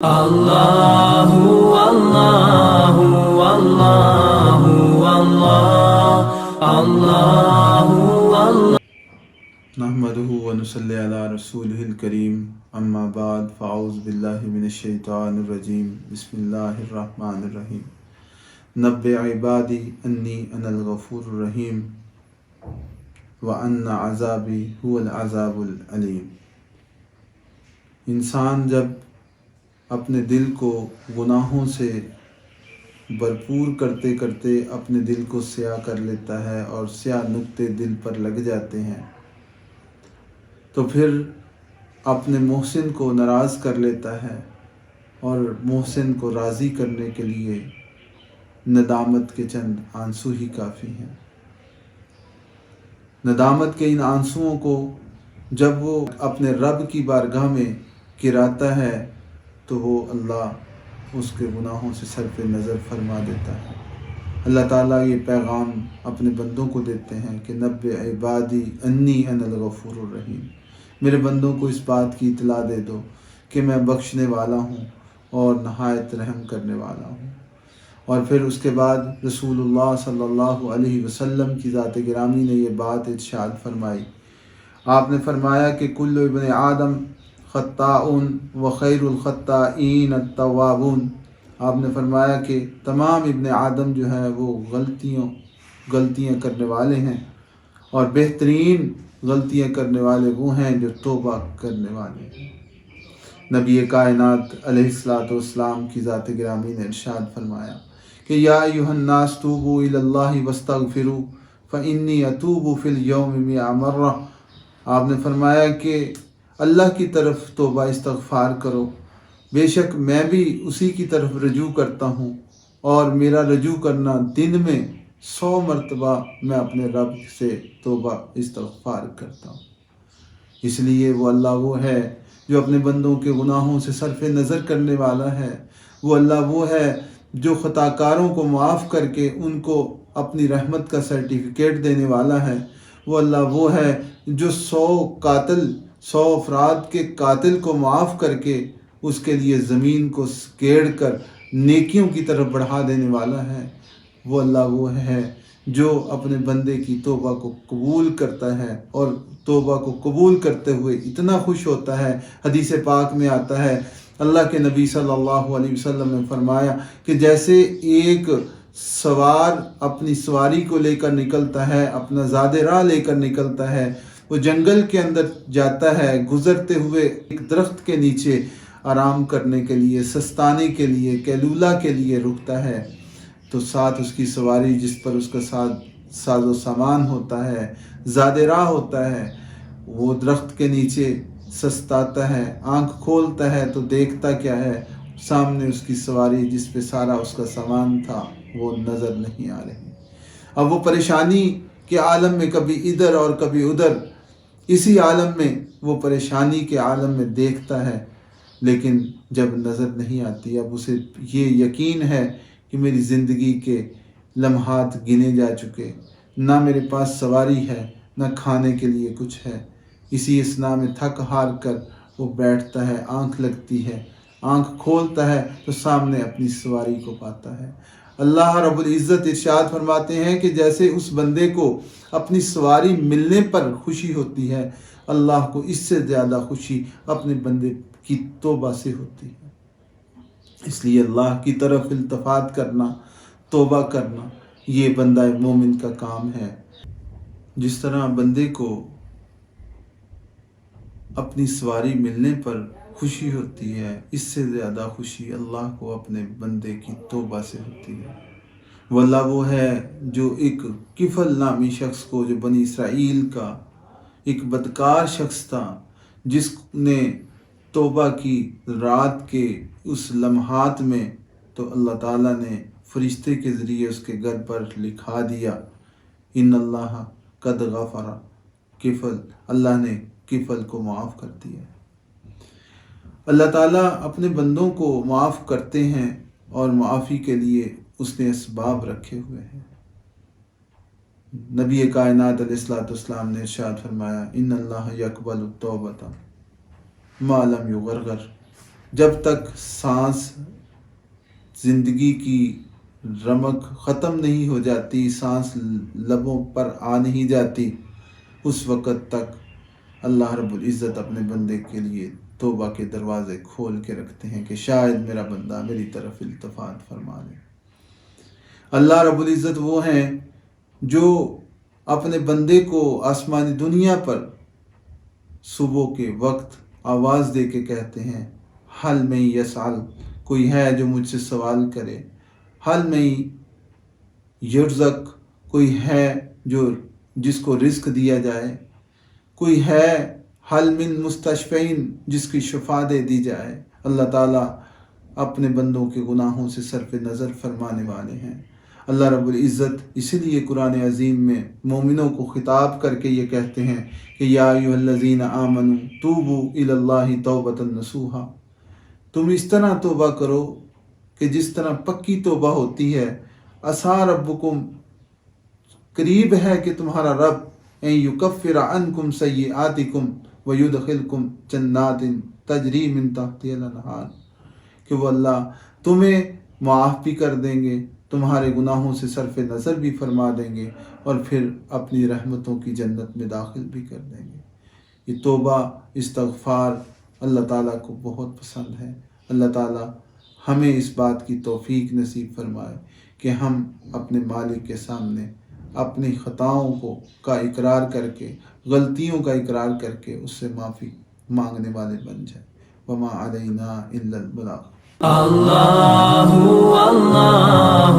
اللہ اللہ اللہ اللہ اللہ اللہ نحمده ونصلی علی رسولہ الکریم اما بعد فاعوذ باللہ من الشیطان الرجیم بسم اللہ الرحمن الرحیم نبئ عبادی انی انا الغفور الرحیم وان عذابی هو العذاب العلیم۔ انسان جب اپنے دل کو گناہوں سے بھرپور کرتے کرتے اپنے دل کو سیاہ کر لیتا ہے اور سیاہ نقطے دل پر لگ جاتے ہیں تو پھر اپنے محسن کو ناراض کر لیتا ہے اور محسن کو راضی کرنے کے لیے ندامت کے چند آنسو ہی کافی ہیں۔ ندامت کے ان آنسوؤں کو جب وہ اپنے رب کی بارگاہ میں گراتا ہے تو وہ اللہ اس کے گناہوں سے صرف نظر فرما دیتا ہے۔ اللہ تعالیٰ یہ پیغام اپنے بندوں کو دیتے ہیں کہ نبئ عبادی انی انا الغفور الرحیم، میرے بندوں کو اس بات کی اطلاع دے دو کہ میں بخشنے والا ہوں اور نہایت رحم کرنے والا ہوں۔ اور پھر اس کے بعد رسول اللہ صلی اللہ علیہ وسلم کی ذات گرامی نے یہ بات ارشاد فرمائی۔ آپ نے فرمایا کہ کل ابن آدم خطاؤن و خیر الخطائین التوابون۔ آپ نے فرمایا کہ تمام ابن آدم جو ہیں وہ غلطیاں کرنے والے ہیں اور بہترین غلطیاں کرنے والے وہ ہیں جو توبہ کرنے والے ہیں۔ نبی کائنات علیہ السلام کی ذات گرامی نے ارشاد فرمایا کہ یا ایھا الناس توبوا الی اللہ واستغفروا فانی اتوب فی الیوم 100 مرہ۔ آپ نے فرمایا کہ اللہ کی طرف توبہ استغفار کرو، بے شک میں بھی اسی کی طرف رجوع کرتا ہوں اور میرا رجوع کرنا دن میں 100 مرتبہ میں اپنے رب سے توبہ استغفار کرتا ہوں۔ اس لیے وہ اللہ وہ ہے جو اپنے بندوں کے گناہوں سے صرف نظر کرنے والا ہے۔ وہ اللہ وہ ہے جو خطا کاروں کو معاف کر کے ان کو اپنی رحمت کا سرٹیفکیٹ دینے والا ہے۔ وہ اللہ وہ ہے جو 100 افراد کے قاتل کو معاف کر کے اس کے لیے زمین کو کیڑ کر نیکیوں کی طرف بڑھا دینے والا ہے۔ وہ اللہ وہ ہے جو اپنے بندے کی توبہ کو قبول کرتا ہے اور توبہ کو قبول کرتے ہوئے اتنا خوش ہوتا ہے۔ حدیث پاک میں آتا ہے، اللہ کے نبی صلی اللہ علیہ وسلم نے فرمایا کہ جیسے ایک سوار اپنی سواری کو لے کر نکلتا ہے، اپنا زاد راہ لے کر نکلتا ہے، وہ جنگل کے اندر جاتا ہے، گزرتے ہوئے ایک درخت کے نیچے آرام کرنے کے لیے، سستانے کے لیے، کیلولا کے لیے رکتا ہے تو ساتھ اس کی سواری جس پر اس کا ساز و سامان ہوتا ہے، زاد راہ ہوتا ہے، وہ درخت کے نیچے سستاتا ہے، آنکھ کھولتا ہے تو دیکھتا کیا ہے؟ سامنے اس کی سواری جس پہ سارا اس کا سامان تھا وہ نظر نہیں آ رہی۔ اب وہ پریشانی کے عالم میں کبھی ادھر اور کبھی ادھر، اسی عالم میں وہ پریشانی کے عالم میں دیکھتا ہے لیکن جب نظر نہیں آتی، اب اسے یہ یقین ہے کہ میری زندگی کے لمحات گنے جا چکے، نہ میرے پاس سواری ہے، نہ کھانے کے لیے کچھ ہے۔ اسی اثناء میں تھک ہار کر وہ بیٹھتا ہے، آنکھ لگتی ہے، آنکھ کھولتا ہے تو سامنے اپنی سواری کو پاتا ہے۔ اللہ رب العزت ارشاد فرماتے ہیں کہ جیسے اس بندے کو اپنی سواری ملنے پر خوشی ہوتی ہے، اللہ کو اس سے زیادہ خوشی اپنے بندے کی توبہ سے ہوتی ہے۔ اس لیے اللہ کی طرف التفات کرنا، توبہ کرنا، یہ بندہ مومن کا کام ہے۔ جس طرح بندے کو اپنی سواری ملنے پر خوشی ہوتی ہے، اس سے زیادہ خوشی اللہ کو اپنے بندے کی توبہ سے ہوتی ہے۔ وہ اللہ وہ ہے جو ایک کفل نامی شخص کو، جو بنی اسرائیل کا ایک بدکار شخص تھا، جس نے توبہ کی رات کے اس لمحات میں تو اللہ تعالیٰ نے فرشتے کے ذریعے اس کے گھر پر لکھا دیا، ان اللہ قد غفر کفل، اللہ نے کفل کو معاف کر دیا۔ اللہ تعالیٰ اپنے بندوں کو معاف کرتے ہیں اور معافی کے لیے اس نے اسباب رکھے ہوئے ہیں۔ نبی کائنات علیہ السلام نے ارشاد فرمایا، ان اللہ یقبل التوبۃ ما لم یغرغر، جب تک سانس زندگی کی رمق ختم نہیں ہو جاتی، سانس لبوں پر آ نہیں جاتی، اس وقت تک اللہ رب العزت اپنے بندے کے لیے توبہ کے دروازے کھول کے رکھتے ہیں کہ شاید میرا بندہ میری طرف التفات فرما لے۔ اللہ رب العزت وہ ہیں جو اپنے بندے کو آسمانی دنیا پر صبح کے وقت آواز دے کے کہتے ہیں حل میں یسعل، کوئی ہے جو مجھ سے سوال کرے، حل میں یرزق، کوئی ہے جو جس کو رزق دیا جائے، کوئی ہے حل من مستشفین، جس کی شفا دے دی جائے۔ اللہ تعالیٰ اپنے بندوں کے گناہوں سے صرف نظر فرمانے والے ہیں۔ اللہ رب العزت اسی لیے قرآن عظیم میں مومنوں کو خطاب کر کے یہ کہتے ہیں کہ یا ایھا الذین آمنوا توبوا الی اللہ توبۃ نصوحا، تم اس طرح توبہ کرو کہ جس طرح پکی توبہ ہوتی ہے۔ عسیٰ ربکم، قریب ہے کہ تمہارا رب ان یکفر عنکم سیئاتکم ویدخلکم جنات تجری من تحتها الانہار، کہ وہ اللہ تمہیں معاف بھی کر دیں گے، تمہارے گناہوں سے صرف نظر بھی فرما دیں گے، اور پھر اپنی رحمتوں کی جنت میں داخل بھی کر دیں گے۔ یہ توبہ استغفار اللہ تعالیٰ کو بہت پسند ہے۔ اللہ تعالیٰ ہمیں اس بات کی توفیق نصیب فرمائے کہ ہم اپنے مالک کے سامنے اپنی خطاؤں کا اقرار کر کے، غلطیوں کا اقرار کر کے اس سے معافی مانگنے والے بن جائیں۔ وما علینا الا البلاغ۔ اللہ اللہ